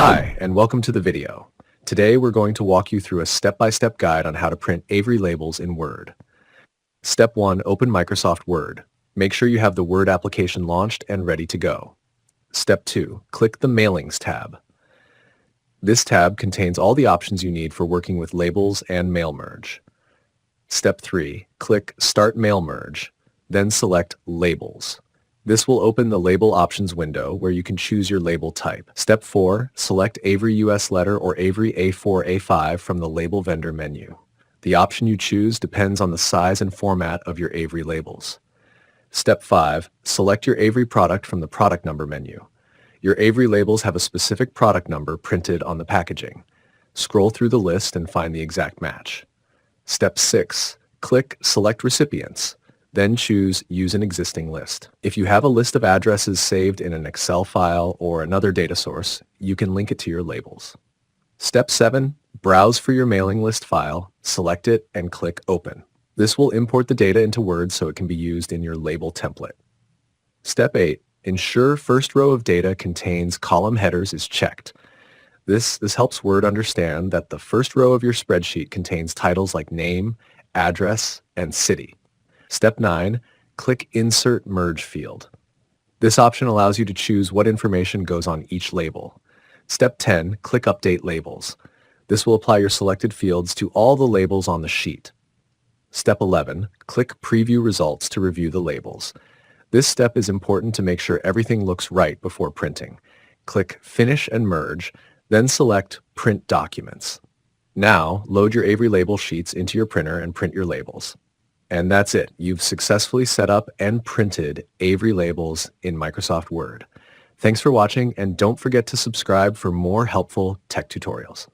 Hi, and welcome to the video. Today we're going to walk you through a step-by-step guide on how to print Avery labels in Word. Step 1. Open Microsoft Word. Make sure you have the Word application launched and ready to go. Step 2. Click the Mailings tab. This tab contains all the options you need for working with labels and mail merge. Step 3. Click Start Mail Merge, then select Labels. This will open the Label Options window where you can choose your label type. Step 4. Select Avery US Letter or Avery A4-A5 from the Label Vendor menu. The option you choose depends on the size and format of your Avery labels. Step 5. Select your Avery product from the Product Number menu. Your Avery labels have a specific product number printed on the packaging. Scroll through the list and find the exact match. Step 6. Click Select Recipients. Then choose Use an Existing List. If you have a list of addresses saved in an Excel file or another data source, you can link it to your labels. Step 7. Browse for your mailing list file, select it, and click Open. This will import the data into Word so it can be used in your label template. Step 8. Ensure first row of data contains column headers is checked. This helps Word understand that the first row of your spreadsheet contains titles like name, address, and city. Step 9. Click Insert Merge field. This option allows you to choose what information goes on each label. Step 10. Click Update Labels. This will apply your selected fields to all the labels on the sheet. Step 11. Click Preview Results to review the labels. This step is important to make sure everything looks right before printing. Click Finish and Merge, then select Print Documents. Now, load your Avery label sheets into your printer and print your labels. And that's it. You've successfully set up and printed Avery labels in Microsoft Word. Thanks for watching, and don't forget to subscribe for more helpful tech tutorials.